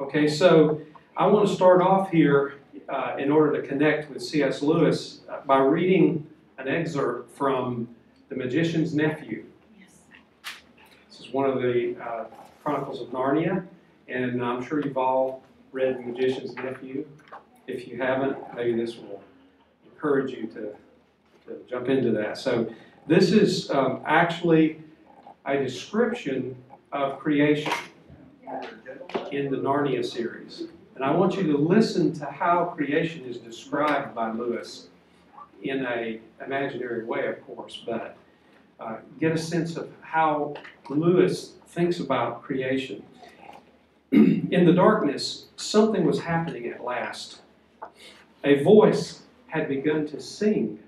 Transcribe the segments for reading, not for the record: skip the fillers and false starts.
Okay, so I want to start off here in order to connect with C.S. Lewis by reading an excerpt from The Magician's Nephew. Yes. This is one of the Chronicles of Narnia, and I'm sure you've all read The Magician's Nephew. If you haven't, maybe this will encourage you to jump into that. So this is actually a description of creation in the Narnia series. And I want you to listen to how creation is described by Lewis in an imaginary way, of course, but get a sense of how Lewis thinks about creation. In the darkness, something was happening at last. A voice had begun to sing.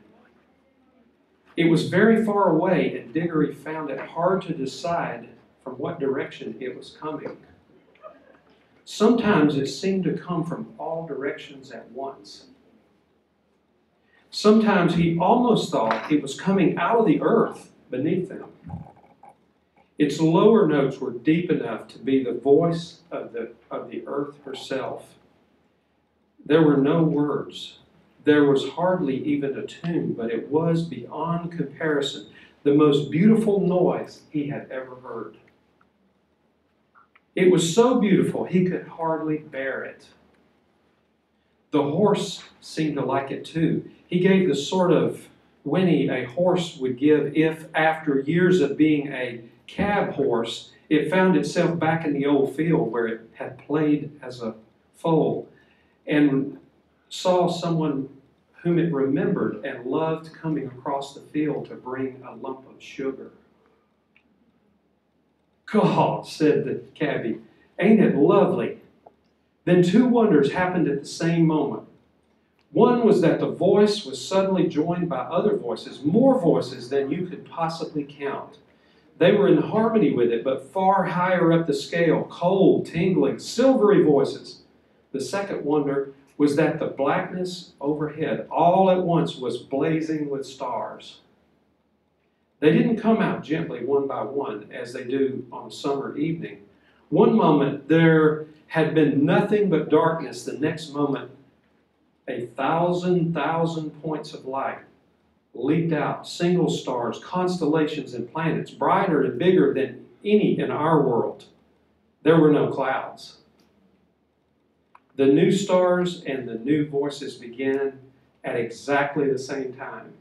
It was very far away, and Diggory found it hard to decide from what direction it was coming. Sometimes it seemed to come from all directions at once. Sometimes he almost thought it was coming out of the earth beneath them. Its lower notes were deep enough to be the voice of the earth herself. There were no words. There was hardly even a tune, but it was beyond comparison the most beautiful noise he had ever heard. It was so beautiful he could hardly bear it. The horse seemed to like it too. He gave the sort of whinny a horse would give if, after years of being a cab horse, it found itself back in the old field where it had played as a foal and saw someone whom it remembered and loved coming across the field to bring a lump of sugar. "God," said the cabbie, "ain't it lovely?" Then two wonders happened at the same moment. One was that the voice was suddenly joined by other voices, more voices than you could possibly count. They were in harmony with it, but far higher up the scale, cold, tingling, silvery voices. The second wonder was that the blackness overhead all at once was blazing with stars. They didn't come out gently one by one as they do on a summer evening. One moment there had been nothing but darkness. The next moment, 1,000 points of light leaped out. Single stars, constellations, and planets, brighter and bigger than any in our world. There were no clouds. The new stars and the new voices began at exactly the same time.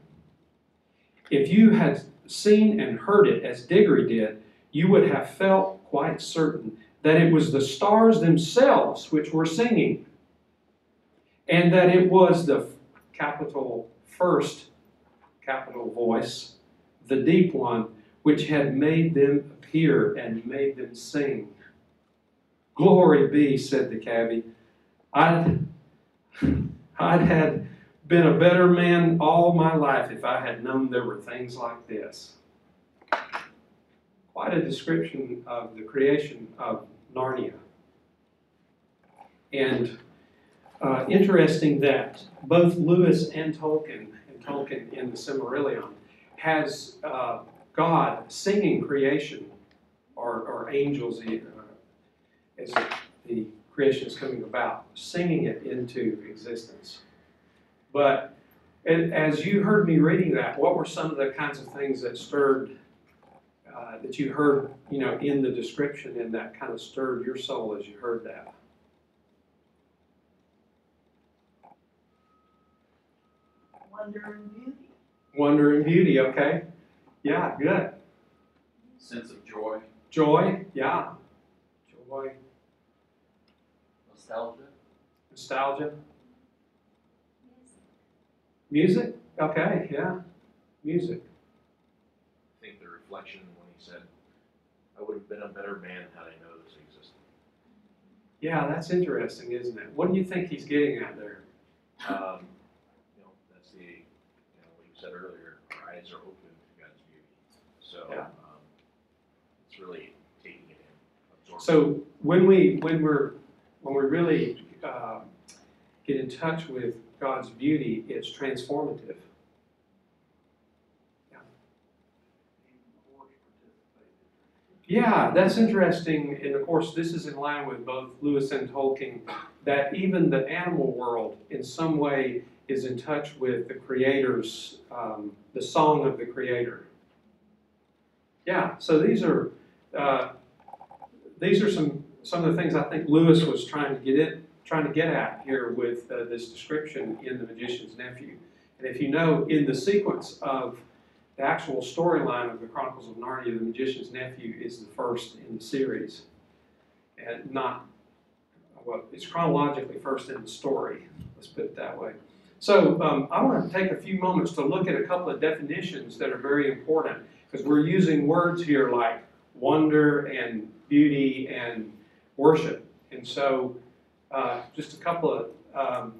If you had seen and heard it as Diggory did, you would have felt quite certain that it was the stars themselves which were singing, and that it was the first capital voice, the deep one, which had made them appear and made them sing. "Glory be," said the cabbie. I'd had been a better man all my life if I had known there were things like this. Quite a description of the creation of Narnia. And interesting that both Lewis and Tolkien in the Silmarillion has God singing creation, or angels as the creation is coming about, singing it into existence. But as you heard me reading that, what were some of the kinds of things that stirred, that you heard, in the description, and that kind of stirred your soul as you heard that? Wonder and beauty. Wonder and beauty, okay. Yeah, good. Sense of joy. Joy, yeah. Joy. Nostalgia. Nostalgia. Music, okay, yeah. Music. I think the reflection when he said, "I would have been a better man had I known this existed." Yeah, that's interesting, isn't it? What do you think he's getting at there? That's what you said earlier. Our eyes are open to God's beauty. So yeah. It's really taking it in. So when we really get in touch with God's beauty, it's transformative. Yeah, that's interesting. And of course, this is in line with both Lewis and Tolkien, that even the animal world in some way is in touch with the Creator's, the song of the Creator. Yeah, so these are some of the things I think Lewis was trying to get at here with this description in The Magician's Nephew. And if you know, in the sequence of the actual storyline of the Chronicles of Narnia, The Magician's Nephew is the first in the series. And it's chronologically first in the story, let's put it that way. So I want to take a few moments to look at a couple of definitions that are very important, because we're using words here like wonder and beauty and worship. And so just a couple of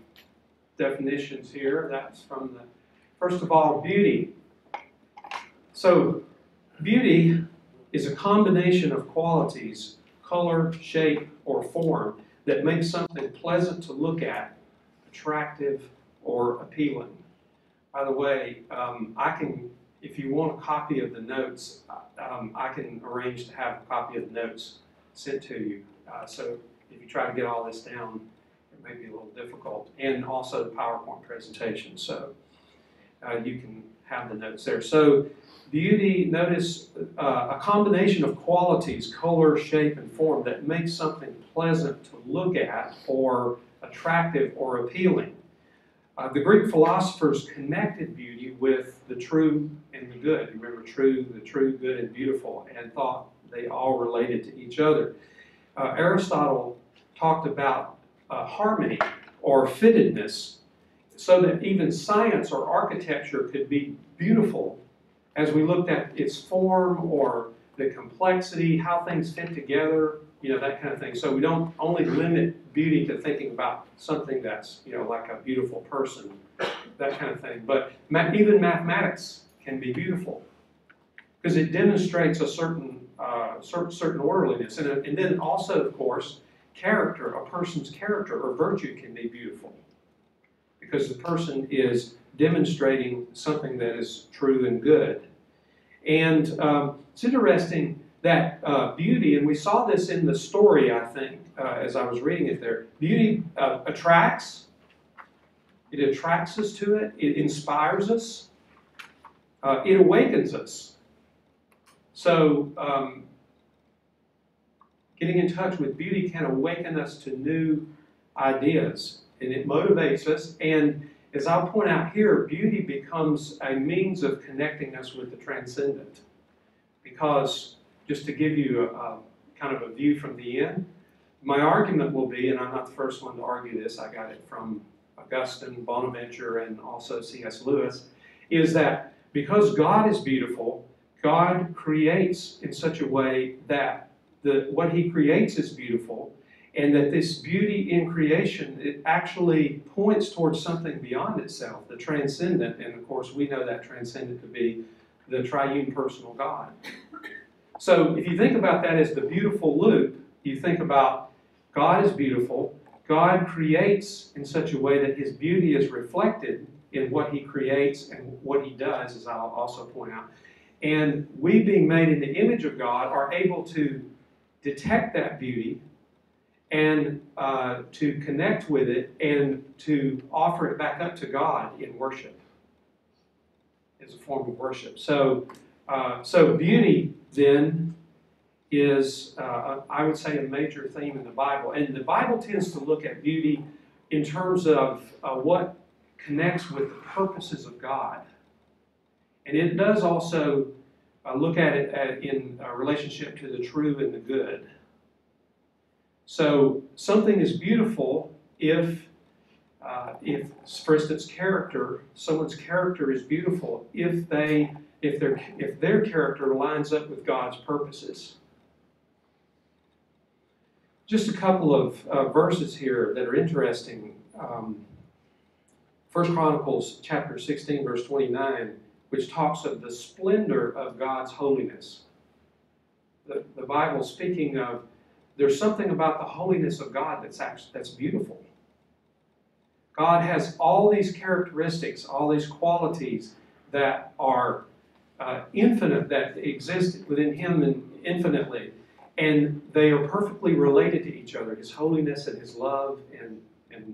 definitions here. That's from first of all, beauty. So beauty is a combination of qualities, color, shape, or form that makes something pleasant to look at, attractive, or appealing. By the way, if you want a copy of the notes, I can arrange to have a copy of the notes sent to you. So if you try to get all this down, it may be a little difficult. And also the PowerPoint presentation, so you can have the notes there. So beauty, notice a combination of qualities, color, shape, and form that makes something pleasant to look at, or attractive, or appealing. The Greek philosophers connected beauty with the true and the good. Remember, the true, good, and beautiful, and thought they all related to each other. Aristotle talked about harmony or fittedness, so that even science or architecture could be beautiful as we looked at its form or the complexity, how things fit together, that kind of thing. So we don't only limit beauty to thinking about something that's, like a beautiful person, that kind of thing. But even mathematics can be beautiful because it demonstrates a certain orderliness. And then also, of course, character, a person's character or virtue can be beautiful because the person is demonstrating something that is true and good. And it's interesting that beauty, and we saw this in the story, I think, as I was reading it there, beauty attracts. It attracts us to it. It inspires us. It awakens us. So getting in touch with beauty can awaken us to new ideas, and it motivates us. And as I'll point out here, beauty becomes a means of connecting us with the transcendent. Because, just to give you a kind of a view from the end, my argument will be, and I'm not the first one to argue this, I got it from Augustine, Bonaventure, and also C.S. Lewis, is that because God is beautiful, God creates in such a way that what He creates is beautiful, and that this beauty in creation, it actually points towards something beyond itself, the transcendent, and of course we know that transcendent to be the triune personal God. So if you think about that as the beautiful loop, you think about God is beautiful, God creates in such a way that His beauty is reflected in what He creates and what He does, as I'll also point out. And we, being made in the image of God, are able to detect that beauty and to connect with it and to offer it back up to God in worship, as a form of worship. So beauty then is, I would say, a major theme in the Bible. And the Bible tends to look at beauty in terms of what connects with the purposes of God. And it does also look at it in relationship to the true and the good. So something is beautiful if, for instance, character, someone's character is beautiful if their character lines up with God's purposes. Just a couple of verses here that are interesting. 1 Chronicles chapter 16, verse 29, which talks of the splendor of God's holiness. The Bible speaking of, there's something about the holiness of God that's beautiful. God has all these characteristics, all these qualities that are infinite, that exist within Him and infinitely. And they are perfectly related to each other, His holiness and His love and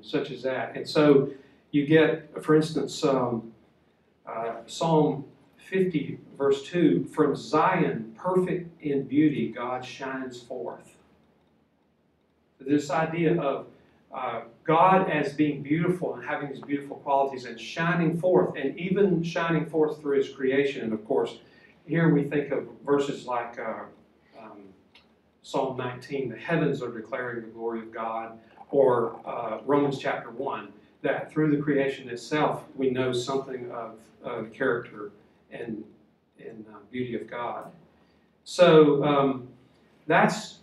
such as that. And so you get, for instance, Psalm 50, verse 2, from Zion, perfect in beauty, God shines forth. This idea of God as being beautiful and having His beautiful qualities and shining forth, and even shining forth through His creation. And of course, here we think of verses like Psalm 19, the heavens are declaring the glory of God, or Romans chapter 1, that through the creation itself we know something of the character and beauty of God. So that's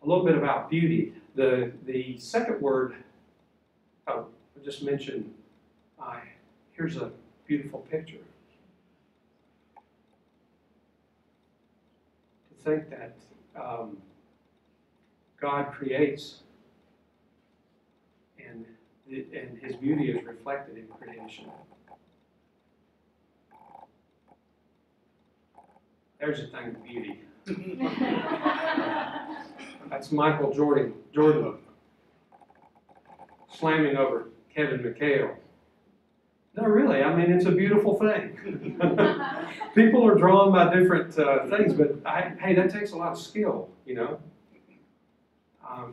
a little bit about beauty. The second word, I just mentioned, here's a beautiful picture. To think that God creates and His beauty is reflected in creation. There's a thing of beauty. That's Michael Jordan slamming over Kevin McHale. No, really, I mean, it's a beautiful thing. People are drawn by different things, but hey, that takes a lot of skill, you know.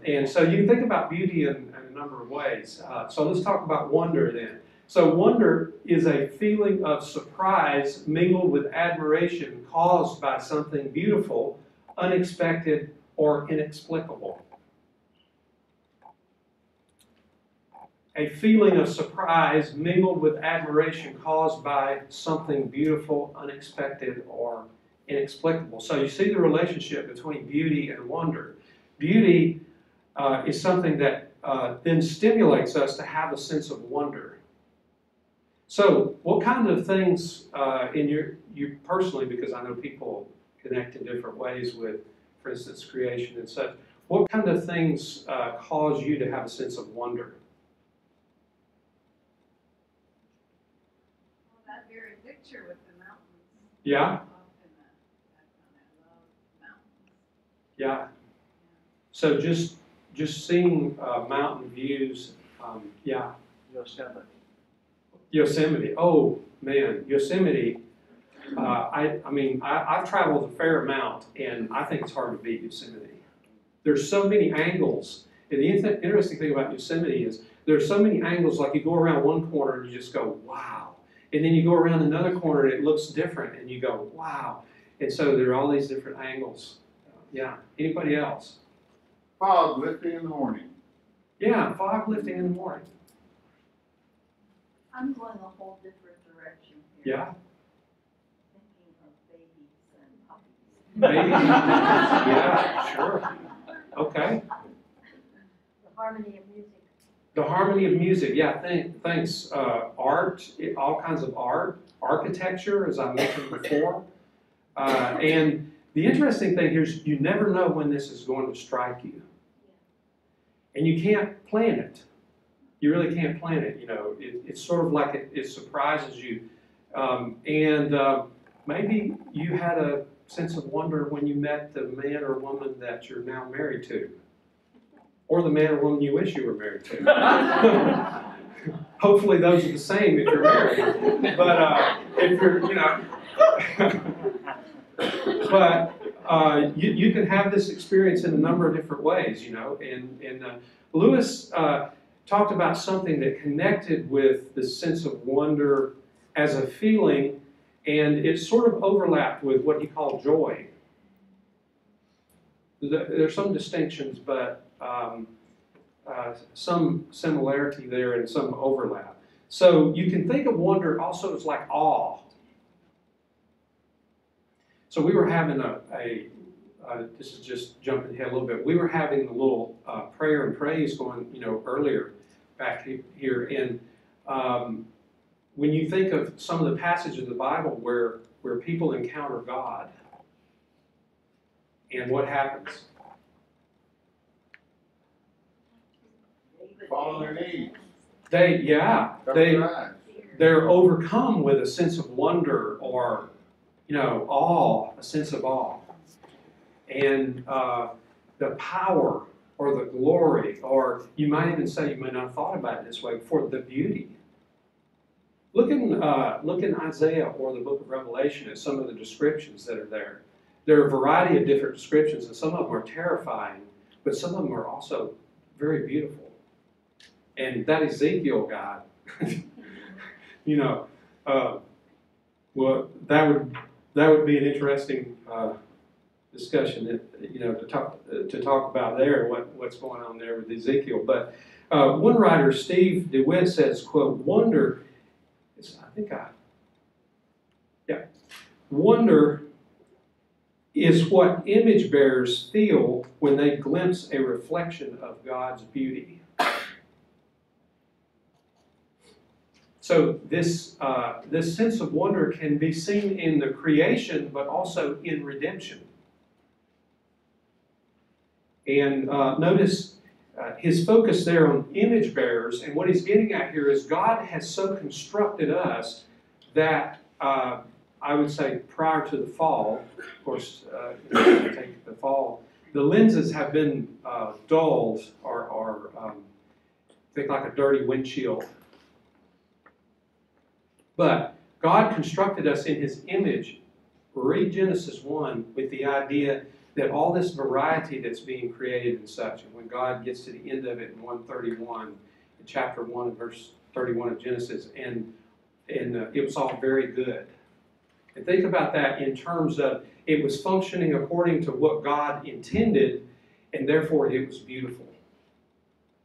And so you can think about beauty in a number of ways. So let's talk about wonder then. So wonder is a feeling of surprise mingled with admiration caused by something beautiful, unexpected, or inexplicable. A feeling of surprise mingled with admiration caused by something beautiful, unexpected, or inexplicable. So you see the relationship between beauty and wonder. Beauty is something that then stimulates us to have a sense of wonder. So what kind of things in you personally, because I know people connect in different ways with, for instance, creation and such, what kind of things cause you to have a sense of wonder? Well, that very picture with the mountains. Yeah? I love mountains. Yeah. So just seeing mountain views, yeah. Yosemite. Oh man, Yosemite. I've traveled a fair amount, and I think it's hard to beat Yosemite. There's so many angles. And the interesting thing about Yosemite is there's so many angles. Like you go around one corner and you just go, wow. And then you go around another corner and it looks different, and you go, wow. And so there are all these different angles. Yeah. Anybody else? Fog lifting in the morning. Yeah, fog lifting in the morning. I'm going a whole different direction here. Yeah. Thinking of babies and puppies. Maybe. Yeah, sure. Okay. The harmony of music. The harmony of music. Yeah, thanks. Art, all kinds of art, architecture, as I mentioned before. And the interesting thing here is you never know when this is going to strike you. And you can't plan it. You really can't plan it. You know, it's sort of like it surprises you. Maybe you had a sense of wonder when you met the man or woman that you're now married to. Or the man or woman you wish you were married to. Hopefully those are the same if you're married. But if you're, you know. But you can have this experience in a number of different ways, you know. And Lewis talked about something that connected with the sense of wonder as a feeling, and it sort of overlapped with what he called joy. There's some distinctions, but some similarity there and some overlap. So you can think of wonder also as like awe. So we were having this is just jumping ahead a little bit. We were having a little prayer and praise going, you know, earlier back here. And when you think of some of the passages of the Bible where people encounter God, and what happens? Fall on their knees. They're overcome with a sense of wonder or, you know, awe, a sense of awe. and the power or the glory, or you might even say, you may not have thought about it this way, for the beauty. Look in Isaiah or the book of Revelation at some of the descriptions that are there. There are a variety of different descriptions, and some of them are terrifying, but some of them are also very beautiful. And that Ezekiel guy, well, that would be an interesting discussion, to talk about there, what's going on there with Ezekiel. But one writer, Steve DeWitt, says, quote, wonder is what image bearers feel when they glimpse a reflection of God's beauty. So this sense of wonder can be seen in the creation, but also in redemption. And notice his focus there on image bearers, and what he's getting at here is God has so constructed us that I would say prior to the fall, of course, take the fall, the lenses have been dulled or think like a dirty windshield. But God constructed us in His image. Read Genesis 1 with the idea that all this variety that's being created and such, and when God gets to the end of it in 131, in chapter 1 and verse 31 of Genesis, and it was all very good. And think about that in terms of it was functioning according to what God intended, and therefore it was beautiful.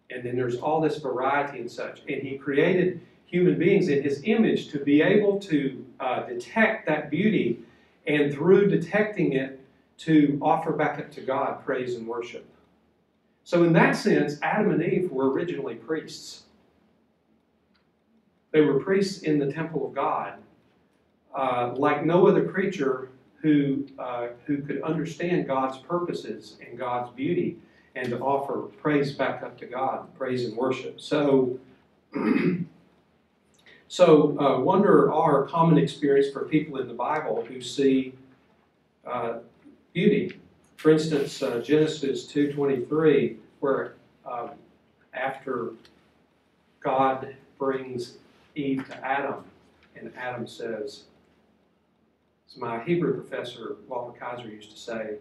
And then there's all this variety and such. And He created human beings in His image to be able to detect that beauty, and through detecting it, to offer back up to God praise and worship. So in that sense, Adam and Eve were originally priests. They were priests in the temple of God, like no other creature who could understand God's purposes and God's beauty, and to offer praise back up to God, praise and worship. So wonder are a common experience for people in the Bible who see beauty. For instance, Genesis 2:23, where after God brings Eve to Adam, and Adam says, as my Hebrew professor, Walter Kaiser, used to say,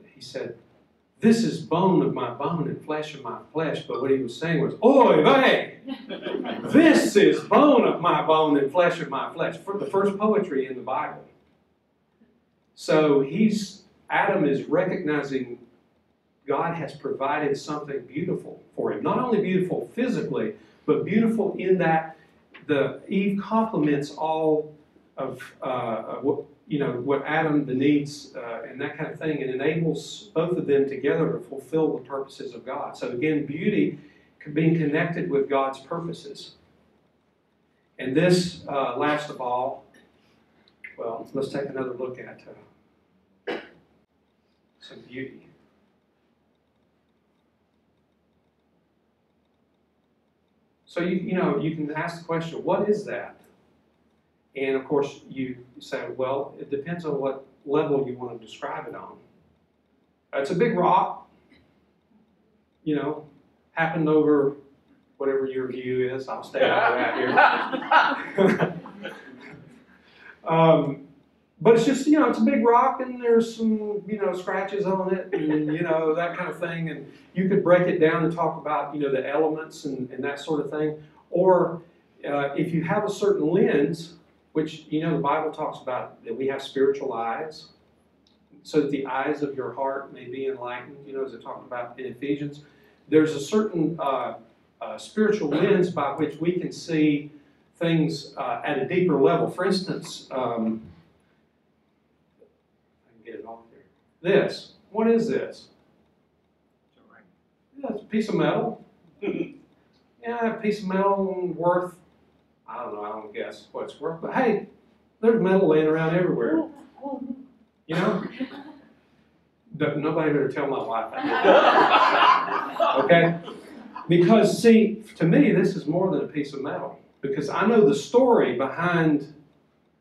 he said, "This is bone of my bone and flesh of my flesh." But what he was saying was, "Oy vey! This is bone of my bone and flesh of my flesh." For the first poetry in the Bible. So Adam is recognizing God has provided something beautiful for him. Not only beautiful physically, but beautiful in that Eve complements all of what Adam, the needs, and that kind of thing, and enables both of them together to fulfill the purposes of God. So again, beauty being connected with God's purposes. And this, last of all, well, let's take another look at some beauty. So you can ask the question, what is that? And of course you say, well, it depends on what level you want to describe it on. It's a big rock, happened over whatever your view is. I'll stay out of that here. But it's just, it's a big rock, and there's some, scratches on it, and, that kind of thing. And you could break it down and talk about, the elements and that sort of thing. Or if you have a certain lens, which, the Bible talks about that we have spiritual eyes, so that the eyes of your heart may be enlightened, as it talked about in Ephesians. There's a certain spiritual lens by which we can see things at a deeper level. For instance, get it off there. This. What is this? Yeah, it's a piece of metal. Yeah, a piece of metal worth, I don't guess what it's worth, but hey, there's metal laying around everywhere. Nobody better tell my wife that. Okay? Because, see, to me, this is more than a piece of metal. Because I know the story behind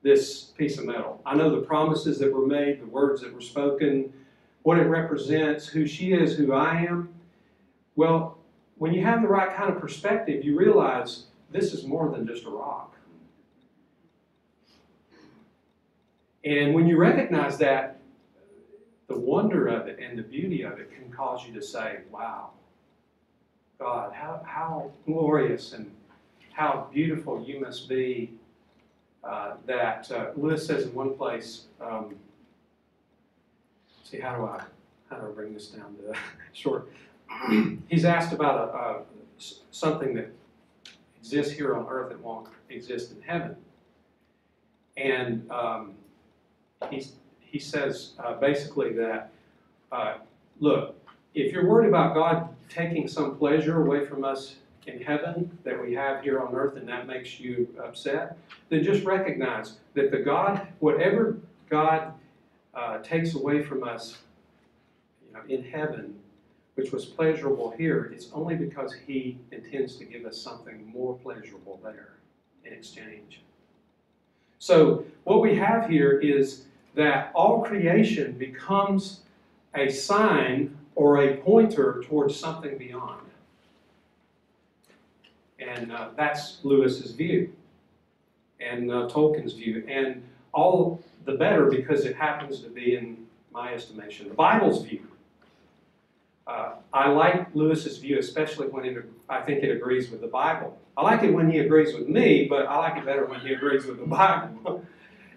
this piece of metal. I know the promises that were made, the words that were spoken, what it represents, who she is, who I am. Well, when you have the right kind of perspective, you realize this is more than just a rock. And when you recognize that, the wonder of it and the beauty of it can cause you to say, wow, God, how glorious and how beautiful you must be. Lewis says in one place, see, how do I bring this down to short? He's asked about something that exists here on earth that won't exist in heaven. And he says basically that, look, if you're worried about God taking some pleasure away from us in heaven that we have here on earth and that makes you upset, then just recognize that whatever God takes away from us in heaven, which was pleasurable here, it's only because he intends to give us something more pleasurable there in exchange. So what we have here is that all creation becomes a sign or a pointer towards something beyond. And that's Lewis's view and Tolkien's view. And all the better because it happens to be, in my estimation, the Bible's view. I like Lewis's view, especially when I think it agrees with the Bible. I like it when he agrees with me, but I like it better when he agrees with the Bible.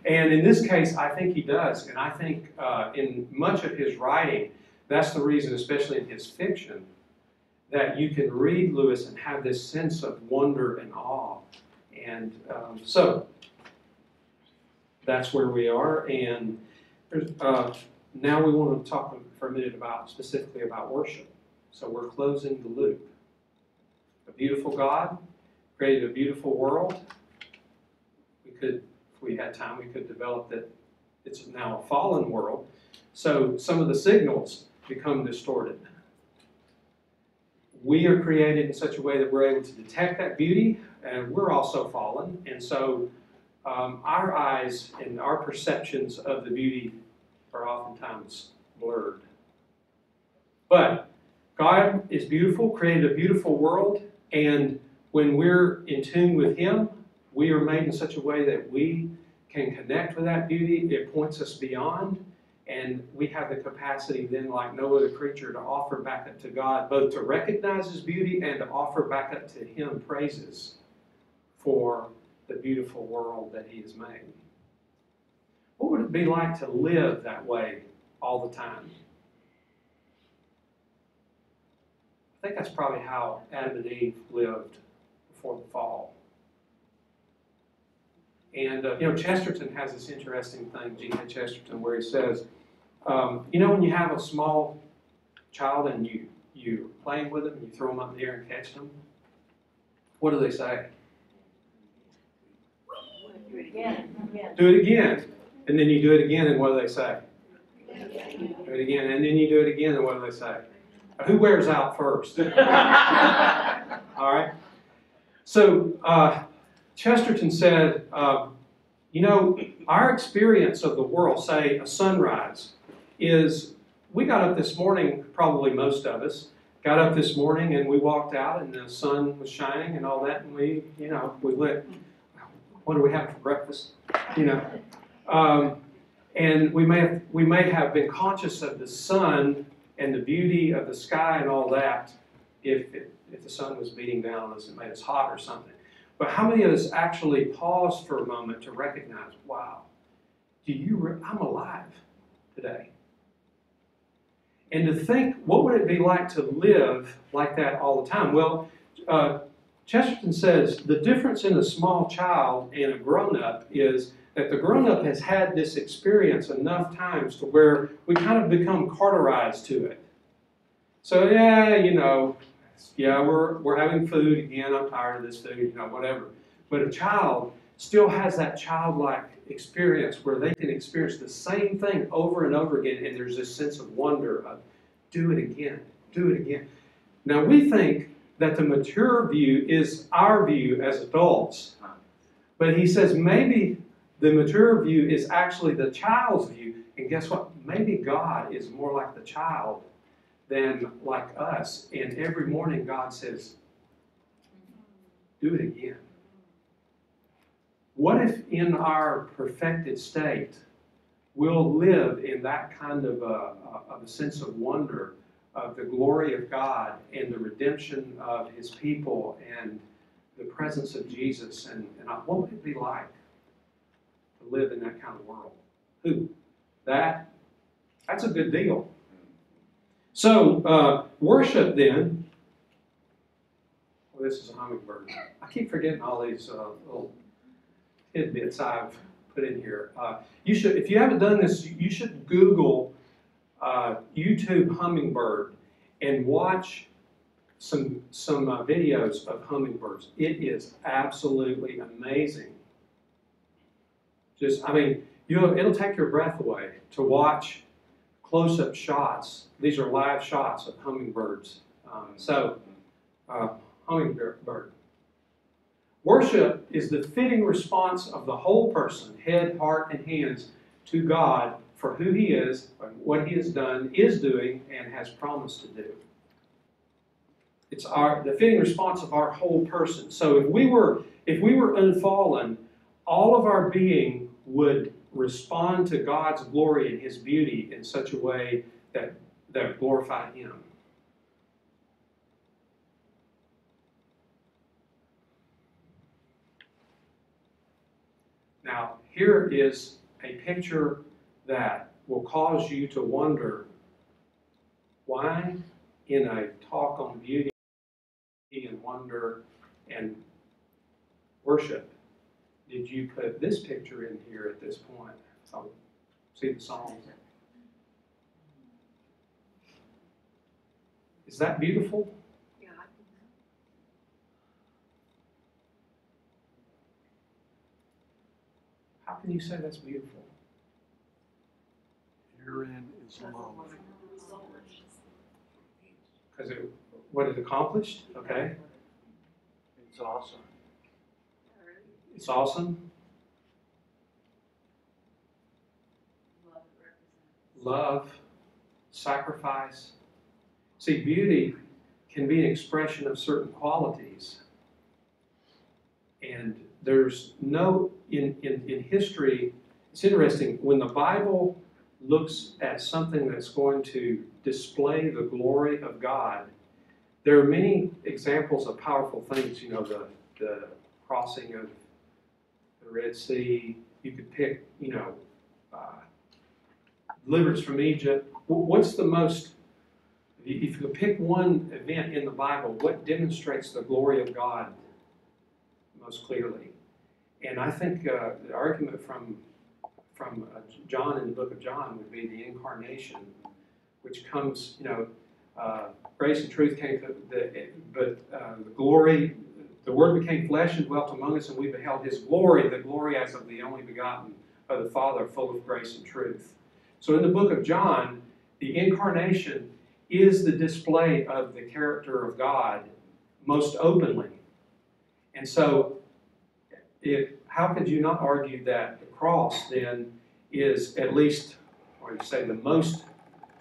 And in this case, I think he does. And I think in much of his writing, that's the reason, especially in his fiction, that you can read Lewis and have this sense of wonder and awe. And so that's where we are. And now we want to talk for a minute specifically about worship. So we're closing the loop. A beautiful God created a beautiful world. If we had time, we could develop that it's now a fallen world. So some of the signals become distorted. We are created in such a way that we're able to detect that beauty, and we're also fallen. And so our eyes and our perceptions of the beauty are oftentimes blurred. But God is beautiful, created a beautiful world, and when we're in tune with Him, we are made in such a way that we can connect with that beauty. It points us beyond, and we have the capacity then, like no other creature, to offer back up to God, both to recognize His beauty and to offer back up to Him praises for the beautiful world that He has made. What would it be like to live that way all the time? I think that's probably how Adam and Eve lived before the fall. And, Chesterton has this interesting thing, G.K. Chesterton, where he says, when you have a small child and you're playing with them, you throw them up in the air and catch them, what do they say? Do it again. Do it again. And then you do it again, and what do they say? Do it again. And then you do it again, and what do they say? Who wears out first? All right. So Chesterton said, our experience of the world, say a sunrise, is we got up this morning, probably most of us, got up this morning and we walked out and the sun was shining and all that, and we went, what do we have for breakfast? And we may have been conscious of the sun and the beauty of the sky and all that if the sun was beating down on us and made us hot or something. But how many of us actually pause for a moment to recognize, wow, I'm alive today? And to think, what would it be like to live like that all the time? Well, Chesterton says the difference in a small child and a grown-up is that the grown-up has had this experience enough times to where we kind of become cauterized to it. So we're having food again, I'm tired of this food, whatever. But a child still has that childlike experience where they can experience the same thing over and over again, and there's this sense of wonder of, do it again, do it again. Now we think that the mature view is our view as adults. But he says maybe The mature view is actually the child's view. And guess what? Maybe God is more like the child than like us. And every morning God says, do it again. What if in our perfected state, we'll live in that kind of a sense of wonder of the glory of God and the redemption of His people and the presence of Jesus? And what would it be like to live in that kind of world? That's a good deal. So, worship then. Well, this is a hummingbird. I keep forgetting all these little tidbits I've put in here. You should, if you haven't done this, you should Google YouTube hummingbird and watch some videos of hummingbirds. It is absolutely amazing. It'll take your breath away to watch close-up shots. These are live shots of hummingbirds. Hummingbird. Worship is the fitting response of the whole person, head, heart, and hands, to God for who He is, what He has done, is doing, and has promised to do. It's the fitting response of our whole person. So if we were unfallen, all of our being would respond to God's glory and His beauty in such a way that glorified Him. Now, here is a picture that will cause you to wonder, why in a talk on beauty and wonder and worship did you put this picture in here at this point? So, see the Psalms. Is that beautiful? Yeah, I think so. How can you say that's beautiful? Herein is love. Because what it accomplished? Okay. It's awesome. It's awesome. Love, sacrifice. See, beauty can be an expression of certain qualities. And there's no, in history, it's interesting, when the Bible looks at something that's going to display the glory of God, there are many examples of powerful things. You know, the crossing of the Red Sea. You could pick, deliverance from Egypt. What's the most, if you could pick one event in the Bible, what demonstrates the glory of God most clearly? And I think the argument from John in the book of John would be the incarnation, which comes, grace and truth came to the glory. The Word became flesh and dwelt among us, and we beheld His glory, the glory as of the only begotten of the Father, full of grace and truth. So in the book of John, the incarnation is the display of the character of God most openly. And so, how could you not argue that the cross then is at least, or you say the most,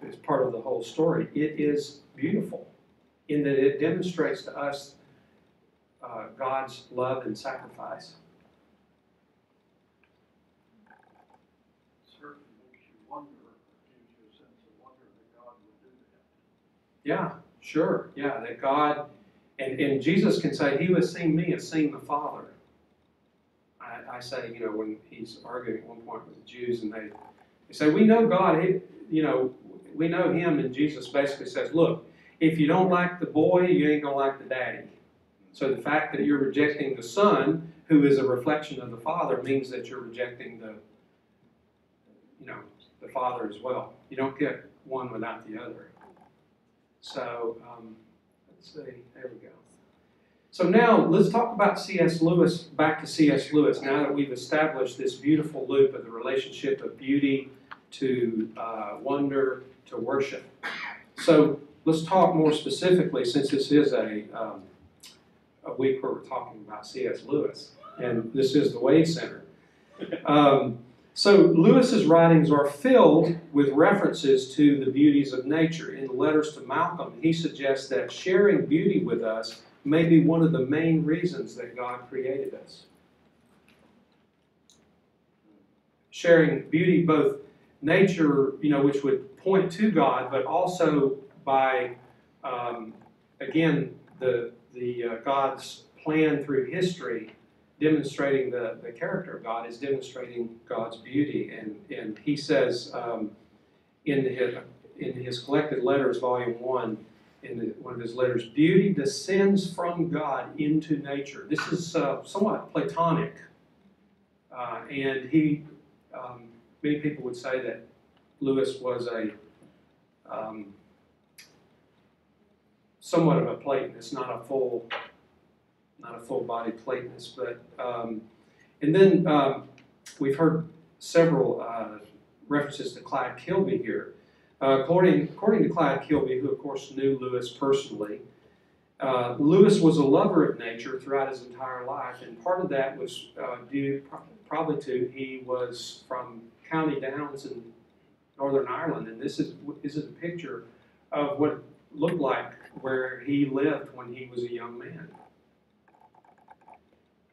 is part of the whole story? It is beautiful in that it demonstrates to us God's love and sacrifice. Certainly makes you wonder, gives you a sense of wonder that God would do that. Yeah, sure. Yeah, that God, and Jesus can say, "He who has seen me has seen the Father." I say, when he's arguing at one point with the Jews, and they say, "We know God, we know Him," and Jesus basically says, "Look, if you don't like the boy, you ain't gonna like the daddy." So the fact that you're rejecting the Son, who is a reflection of the Father, means that you're rejecting the Father as well. You don't get one without the other. So, let's see, there we go. So now, let's talk about C.S. Lewis, back to C.S. Lewis, now that we've established this beautiful loop of the relationship of beauty to wonder to worship. So, let's talk more specifically, since this is a week where we're talking about C.S. Lewis, and this is the Wade Center. So Lewis's writings are filled with references to the beauties of nature. In the letters to Malcolm, he suggests that sharing beauty with us may be one of the main reasons that God created us. Sharing beauty, both nature, which would point to God, but also by, again, the God's plan through history, demonstrating the character of God is demonstrating God's beauty. And he says in his collected letters, volume 1, in one of his letters, beauty descends from God into nature. This is somewhat Platonic. And many people would say that Lewis was somewhat of a Platonist, not a full-body Platonist, but and then we've heard several references to Clyde Kilby here. According to Clyde Kilby, who of course knew Lewis personally, Lewis was a lover of nature throughout his entire life, and part of that was due probably to he was from County Downs in Northern Ireland, and this is a picture of what it looked like where he lived when he was a young man.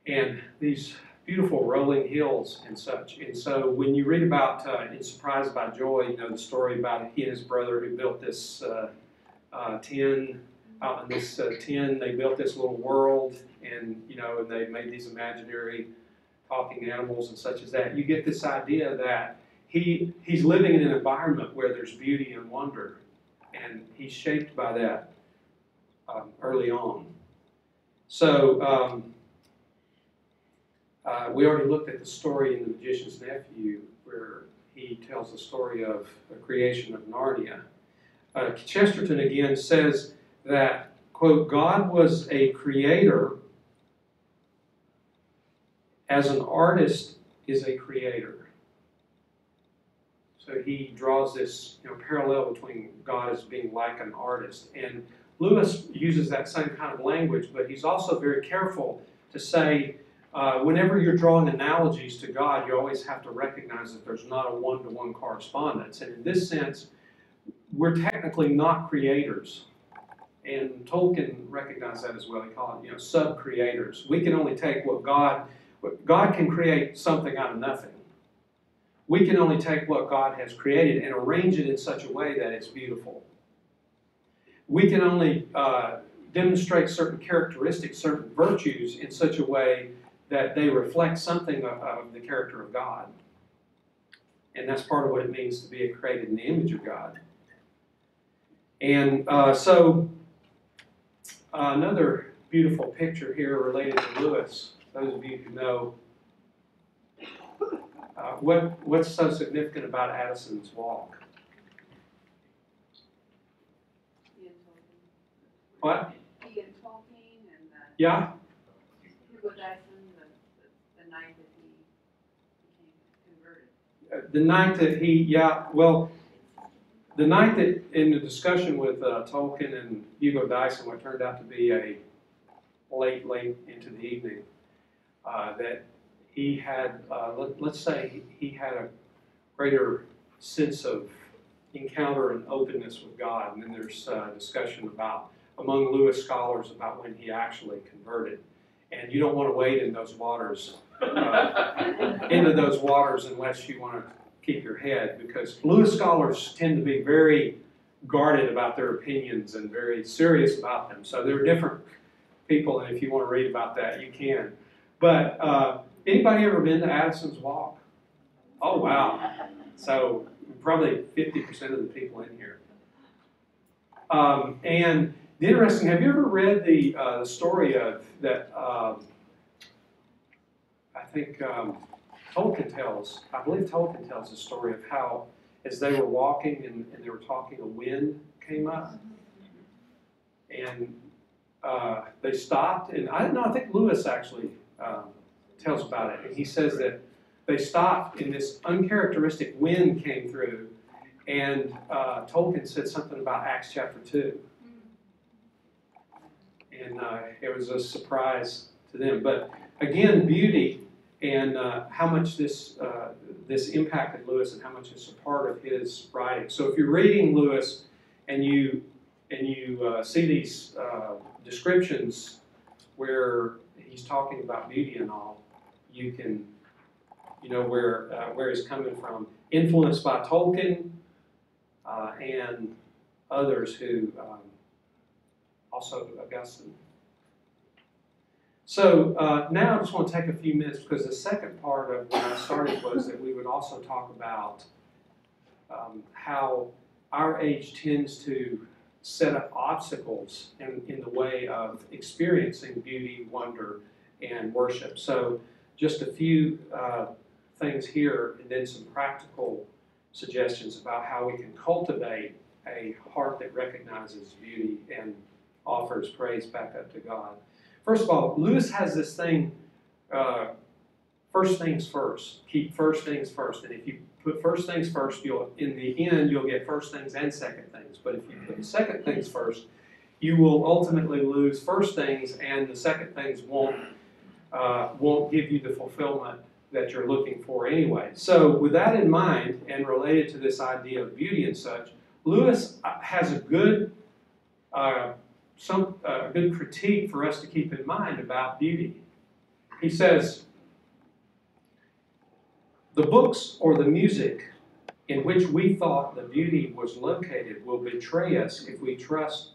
And these beautiful rolling hills and such. And so when you read about in Surprised by Joy, the story about he and his brother who built this tin. Out in this tin, they built this little world, and and they made these imaginary talking animals and such as that. You get this idea that he's living in an environment where there's beauty and wonder, and he's shaped by that early on. So we already looked at the story in The Magician's Nephew, where he tells the story of the creation of Narnia. Chesterton again says that, quote, God was a creator as an artist is a creator. So he draws this parallel between God as being like an artist. And Lewis uses that same kind of language, but he's also very careful to say, whenever you're drawing analogies to God, you always have to recognize that there's not a one-to-one correspondence. And in this sense, we're technically not creators. And Tolkien recognized that as well. He called it, sub-creators. We can only take what God can create something out of nothing. We can only take what God has created and arrange it in such a way that it's beautiful. We can only demonstrate certain characteristics, certain virtues in such a way that they reflect something of the character of God. And that's part of what it means to be created in the image of God. And so another beautiful picture here related to Lewis. Those of you who know, what's so significant about Addison's walk? What? He and Tolkien and Yeah? Hugo Dyson, the night that he became converted. The night that the night that in the discussion with Tolkien and Hugo Dyson, what turned out to be a late into the evening, that he had, let's say he had a greater sense of encounter and openness with God. And then there's discussion among Lewis scholars about when he actually converted. And you don't want to wade in those waters, into those waters unless you want to keep your head, because Lewis scholars tend to be very guarded about their opinions and very serious about them. So they're different people, and if you want to read about that, you can. But anybody ever been to Addison's Walk? Oh, wow. So probably 50% of the people in here. And the interesting, have you ever read the story of that, I think Tolkien tells, I believe Tolkien tells the story of how, as they were walking and they were talking, a wind came up. And they stopped, and I don't know, I think Lewis actually tells about it. And he says that they stopped, and this uncharacteristic wind came through, and Tolkien said something about Acts chapter 2. And it was a surprise to them. But again, beauty and how much this impacted Lewis and how much it's a part of his writing. So if you're reading Lewis and you see these descriptions where he's talking about beauty and all, you can, where he's coming from. Influenced by Tolkien and others who, also Augustine. So now I just want to take a few minutes because the second part of when I started was that we would also talk about how our age tends to set up obstacles in the way of experiencing beauty, wonder, and worship. So just a few things here and then some practical suggestions about how we can cultivate a heart that recognizes beauty and offers praise back up to God. First of all, Lewis has this thing, first things first. Keep first things first. And if you put first things first, in the end, you'll get first things and second things. But if you put second things first, you will ultimately lose first things, and the second things won't give you the fulfillment that you're looking for anyway. So with that in mind, and related to this idea of beauty and such, Lewis has a good good critique for us to keep in mind about beauty. He says, the books or the music in which we thought the beauty was located will betray us if we trust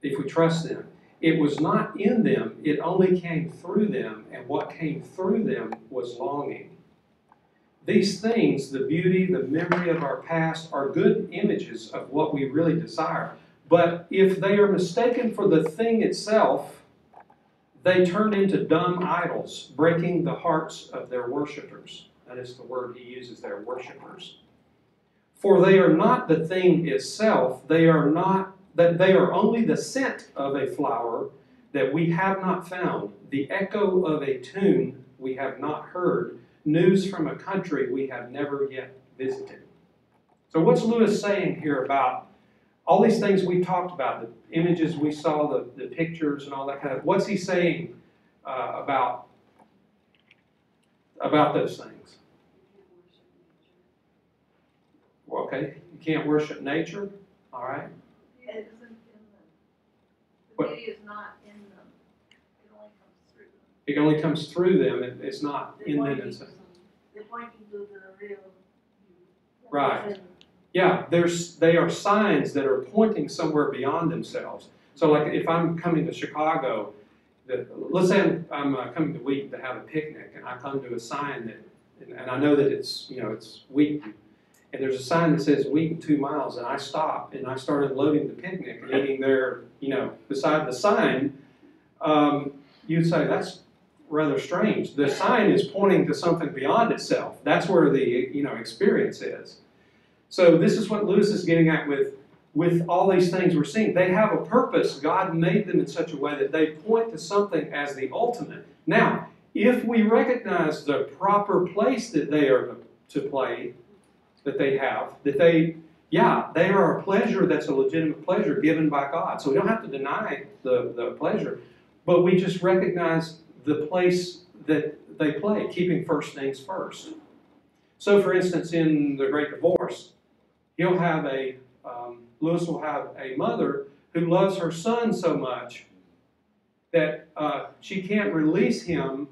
them. It was not in them, it only came through them, and what came through them was longing. These things, the beauty, the memory of our past, are good images of what we really desire. But if they are mistaken for the thing itself, they turn into dumb idols, breaking the hearts of their worshipers. That is the word he uses there, worshipers. For they are not the thing itself, they are only the scent of a flower that we have not found, the echo of a tune we have not heard, news from a country we have never yet visited. So what's Lewis saying here about all these things we talked about, the images we saw, the pictures and all that kind of, what's he saying about those things? Well, okay, you can't worship nature, all right? It isn't in them. The What? beauty is not in them. It only comes through them. It only comes through them, it's not in them. They're pointing to the real. Right. Yeah, they are signs that are pointing somewhere beyond themselves. So like if I'm coming to Chicago, let's say I'm coming to Wheaton to have a picnic, and I come to a sign that, and I know that it's Wheaton, and there's a sign that says Wheaton 2 miles, and I stop and I start unloading the picnic and eating there, beside the sign, you'd say that's rather strange. The sign is pointing to something beyond itself. That's where the experience is. So this is what Lewis is getting at with all these things we're seeing. They have a purpose. God made them in such a way that they point to something as the ultimate. Now, if we recognize the proper place that they are to play, that they have, they are a pleasure that's a legitimate pleasure given by God. So we don't have to deny the pleasure, but we just recognize the place that they play, keeping first things first. So for instance, in The Great Divorce, Lewis will have a mother who loves her son so much that she can't release him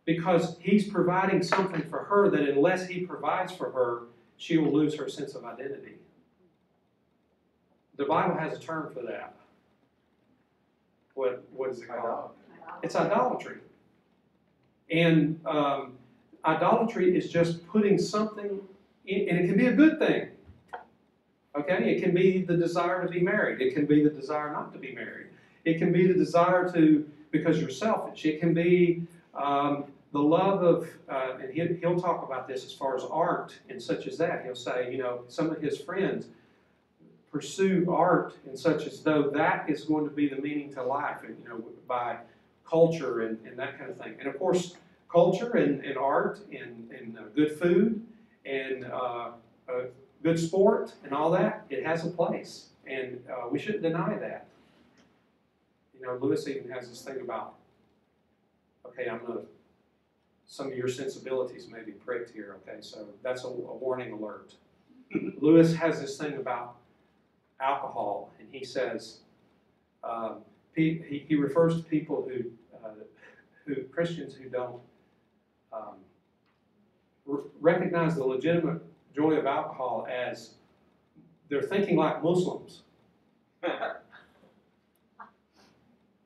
because he's providing something for her that unless he provides for her, she will lose her sense of identity. The Bible has a term for that. What is it called? It's idolatry. And idolatry is just putting something in, and it can be a good thing. Okay? It can be the desire to be married. It can be the desire not to be married. It can be the desire because you're selfish. It can be the love of, and he'll talk about this as far as art and such as that. He'll say, some of his friends pursue art and such as though that is going to be the meaning to life, and by culture and that kind of thing. And of course, culture and art and good food and good sport and all that, it has a place, and we shouldn't deny that. Lewis even has this thing about, okay, I'm going to some of your sensibilities may be pricked here, okay? So that's a warning alert. Lewis has this thing about alcohol, and he says, he refers to people who Christians who don't recognize the legitimate joy of alcohol as they're thinking like Muslims.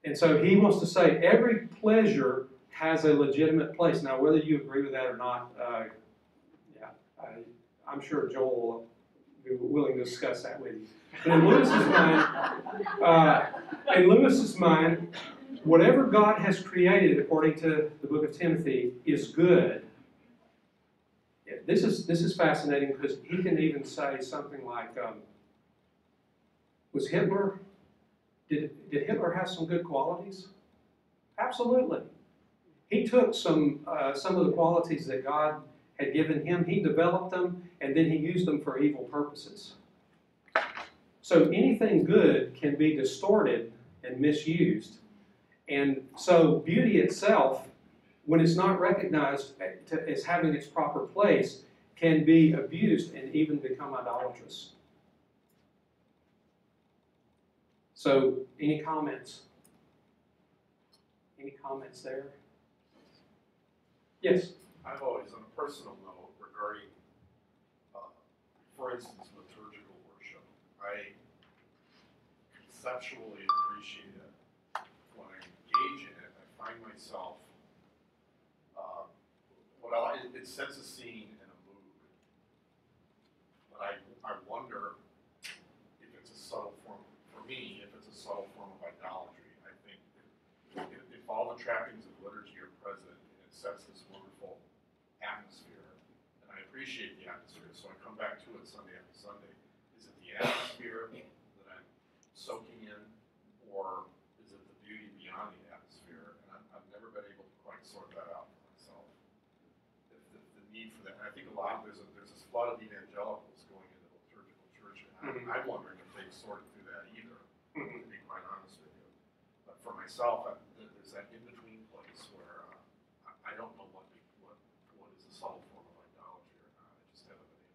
And so he wants to say every pleasure has a legitimate place. Now, whether you agree with that or not, I'm sure Joel will be willing to discuss that with you. But in Lewis's mind, whatever God has created, according to the book of Timothy, is good. This is fascinating because he can even say something like, was Hitler, did Hitler have some good qualities? Absolutely. He took some of the qualities that God had given him, he developed them, and then he used them for evil purposes. So anything good can be distorted and misused. And so beauty itself, when it's not recognized as having its proper place, can be abused and even become idolatrous. So, any comments? Any comments there? Yes? I've always, on a personal note, regarding, for instance, liturgical worship, I conceptually appreciate it. When I engage in it, I find myself, it sets a scene and a mood. But I wonder if it's a subtle form, for me, if it's a subtle form of idolatry. I think if all the trappings of liturgy are present, and it sets this wonderful atmosphere, and I appreciate the atmosphere, so I come back to it Sunday after Sunday. Is it the atmosphere that I'm soaking in, or is it the beauty beyond the atmosphere? And I've never been able to quite sort that out for myself. The need for that. And I think there's this flood of evangelicals going into the liturgical church, and I'm wondering if they've sorted through that either, to be quite honest with you. But for myself, there's that in-between place where I don't know what is a subtle form of idolatry or not. I just haven't been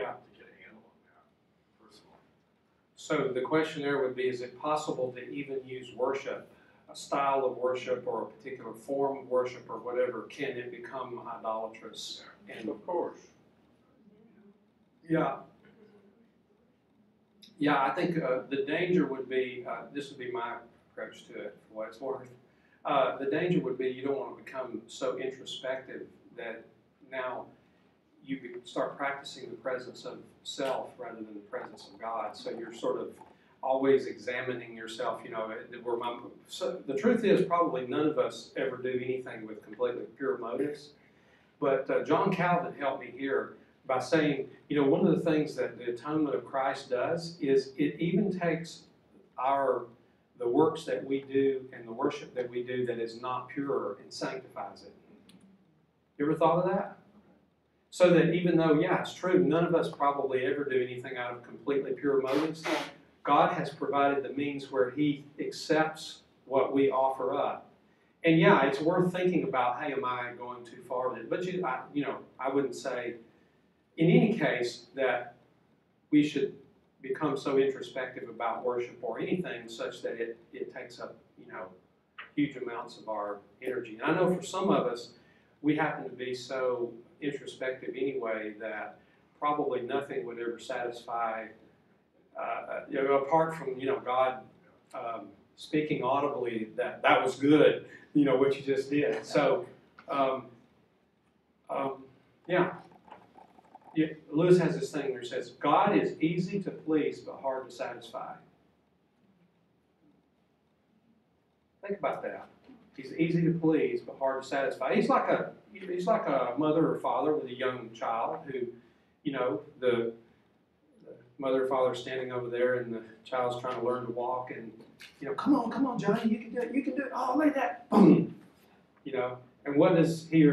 able to get a handle on that personally. So the question there would be, is it possible to even use worship, a style of worship or a particular form of worship or whatever, can it become idolatrous? And Of course. yeah, I think the danger would be, this would be my approach to it for what it's worth. The danger would be you don't want to become so introspective that now you start practicing the presence of self rather than the presence of God. So you're sort of always examining yourself, so the truth is probably none of us ever do anything with completely pure motives. But John Calvin helped me here by saying, one of the things that the atonement of Christ does is it even takes the works that we do and the worship that we do that is not pure and sanctifies it. You ever thought of that? So that even though, it's true, none of us probably ever do anything out of completely pure motives, God has provided the means where He accepts what we offer up. And it's worth thinking about, hey, am I going too far with it? But I wouldn't say, in any case, that we should become so introspective about worship or anything such that it takes up, huge amounts of our energy. And I know for some of us, we happen to be so introspective anyway that probably nothing would ever satisfy, apart from, God speaking audibly that was good, what you just did. So, Lewis has this thing where he says, God is easy to please but hard to satisfy. Think about that. He's easy to please but hard to satisfy. He's like a mother or father with a young child who, the mother or father standing over there and the child's trying to learn to walk and, come on, Johnny, you can do it. Oh, look at that. Boom. And what does the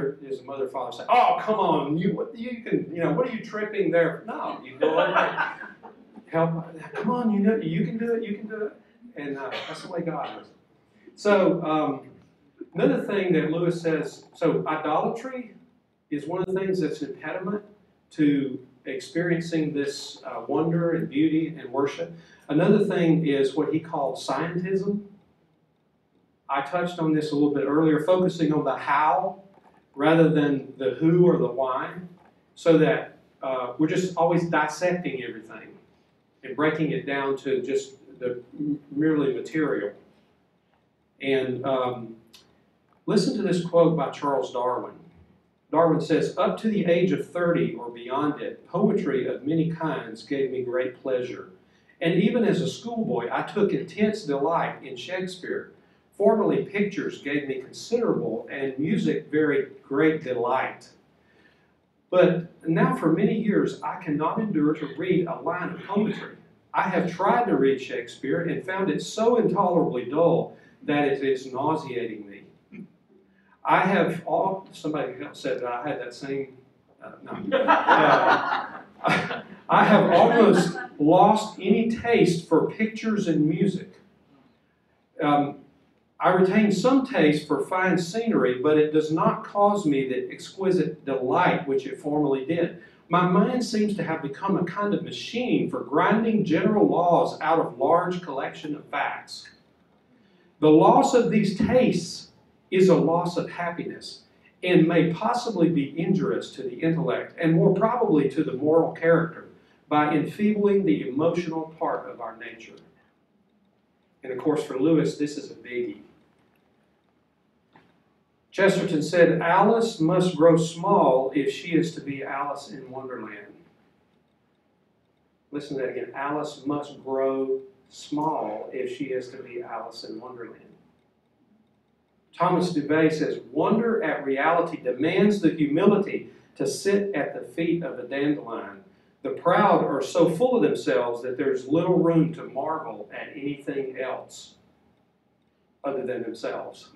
mother or father say? Oh, come on, what are you tripping there? No, you go over help. Come on, you can do it. And that's the way God is. So Another thing that Lewis says, so idolatry is one of the things that's an impediment to experiencing this wonder and beauty and worship. Another thing is what he called scientism. I touched on this a little bit earlier, focusing on the how rather than the who or the why, so that we're just always dissecting everything and breaking it down to just the merely material. And listen to this quote by Charles Darwin. Darwin says, "Up to the age of 30 or beyond it, poetry of many kinds gave me great pleasure. And even as a schoolboy, I took intense delight in Shakespeare. Formerly, pictures gave me considerable and music very great delight. But now for many years, I cannot endure to read a line of poetry. I have tried to read Shakespeare and found it so intolerably dull that it is nauseating me. I have all," somebody else said that I had that same, I have almost lost any taste for pictures and music. I retain some taste for fine scenery, but it does not cause me the exquisite delight which it formerly did. My mind seems to have become a kind of machine for grinding general laws out of large collection of facts. The loss of these tastes is a loss of happiness and may possibly be injurious to the intellect and more probably to the moral character by enfeebling the emotional part of our nature." And of course, for Lewis, this is a biggie. Chesterton said, "Alice must grow small if she is to be Alice in Wonderland." Listen to that again. Alice must grow small if she is to be Alice in Wonderland. Thomas Dubay says, "Wonder at reality demands the humility to sit at the feet of a dandelion. The proud are so full of themselves that there's little room to marvel at anything else other than themselves."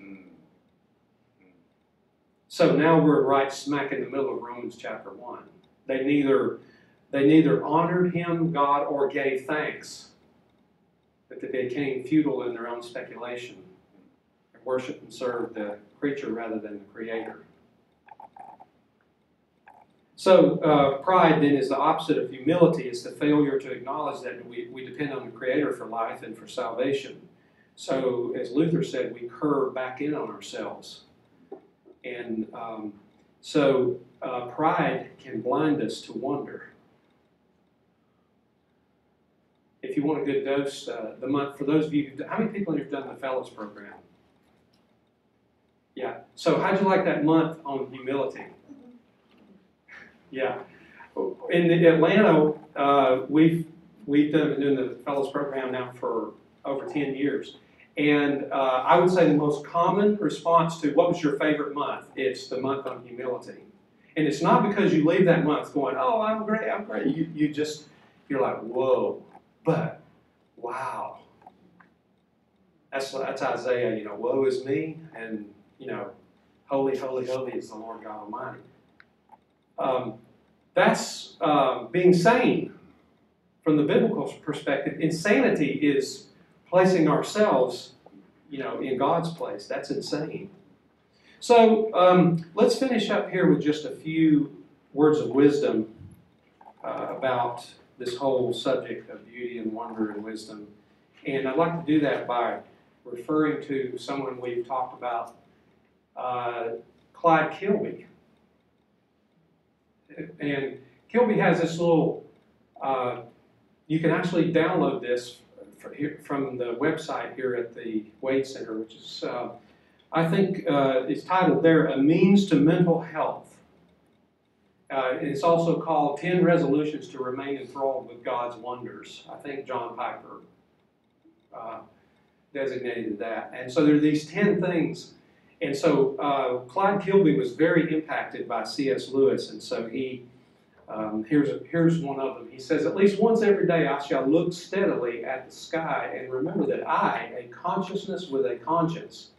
So now we're right smack in the middle of Romans chapter 1. They neither honored him, God, or gave thanks, but they became futile in their own speculation and worshiped and served the creature rather than the Creator. So pride then is the opposite of humility. It's the failure to acknowledge that we depend on the Creator for life and for salvation. So as Luther said, we curve back in on ourselves. And pride can blind us to wonder. If you want a good dose, the month, for those of you, how many people have done the Fellows program? Yeah. So how'd you like that month on humility? Yeah. In Atlanta, we've been doing the Fellows program now for over 10 years. And I would say the most common response to what was your favorite month, it's the month on humility. And it's not because you leave that month going, "Oh, I'm great, I'm great." You're like, "Whoa, but wow." That's Isaiah, "Woe is me," and, "Holy, holy, holy is the Lord God Almighty." That's being sane from the biblical perspective. Insanity is placing ourselves, in God's place. That's insane. So let's finish up here with just a few words of wisdom about this whole subject of beauty and wonder and wisdom. And I'd like to do that by referring to someone we've talked about, Clyde Kilby. And Kilby has this little, you can actually download this from the website here at the Wade Center, which is, I think it's titled there, "A Means to Mental Health." It's also called 10 Resolutions to Remain Enthralled with God's Wonders. I think John Piper designated that. And so there are these 10 things. And so Clyde Kilby was very impacted by C.S. Lewis, and so he here's one of them. He says, "At least once every day I shall look steadily at the sky and remember that I, a consciousness with a conscience,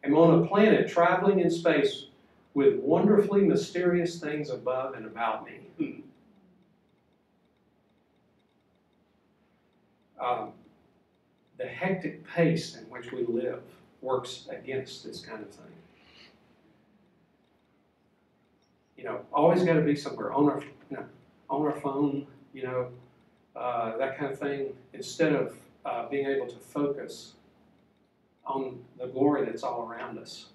am on a planet traveling in space with wonderfully mysterious things above and about me." The hectic pace in which we live works against this kind of thing. You know, always got to be somewhere on our phone, you know, that kind of thing, instead of being able to focus on the glory that's all around us.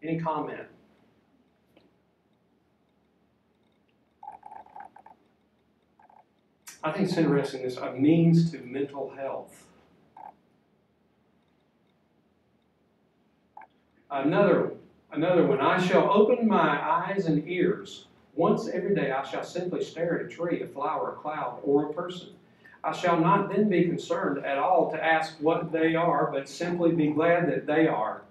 Any comment? I think it's interesting, this a means to mental health. Another one, I shall open my eyes and ears. Once every day I shall simply stare at a tree, a flower, a cloud, or a person. I shall not then be concerned at all to ask what they are, but simply be glad that they are.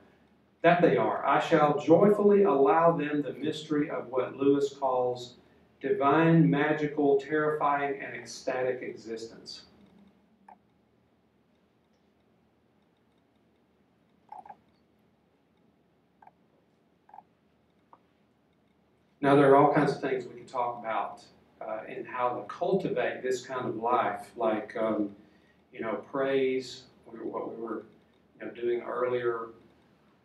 I shall joyfully allow them the mystery of what Lewis calls divine, magical, terrifying, and ecstatic existence. Now, there are all kinds of things we can talk about in how to cultivate this kind of life, like, you know, praise, what we were doing earlier,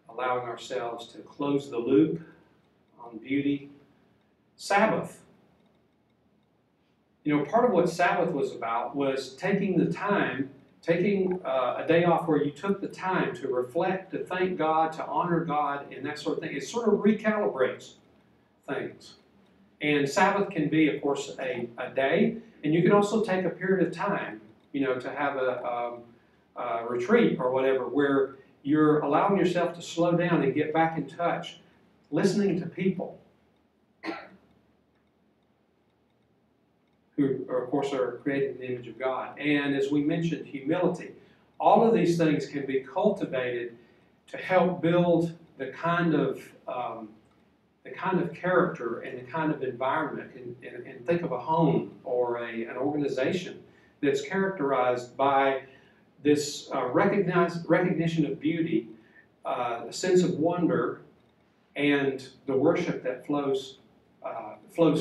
allowing ourselves to close the loop on beauty. Sabbath. You know, part of what Sabbath was about was taking the time, taking a day off where you took the time to reflect, to thank God, to honor God, and that sort of thing. It sort of recalibrates things. And Sabbath can be, of course, a day, and you can also take a period of time, you know, to have a retreat or whatever, where you're allowing yourself to slow down and get back in touch, listening to people who, of course, are created in the image of God. And as we mentioned, humility. All of these things can be cultivated to help build the kind of character and the kind of environment, and think of a home or an organization that's characterized by this recognition of beauty, a sense of wonder, and the worship that flows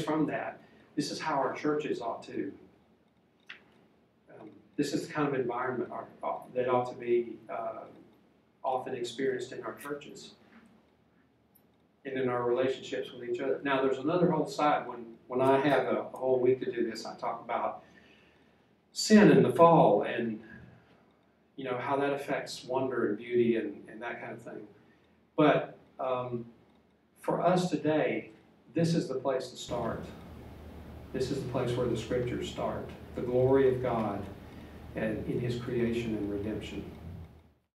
from that. This is how our churches ought to. This is the kind of environment that ought to be often experienced in our churches and in our relationships with each other. Now, there's another whole side. When I have a whole week to do this, I talk about sin and the fall, and you know how that affects wonder and beauty and that kind of thing. But for us today, this is the place to start. This is the place where the Scriptures start. The glory of God and in His creation and redemption.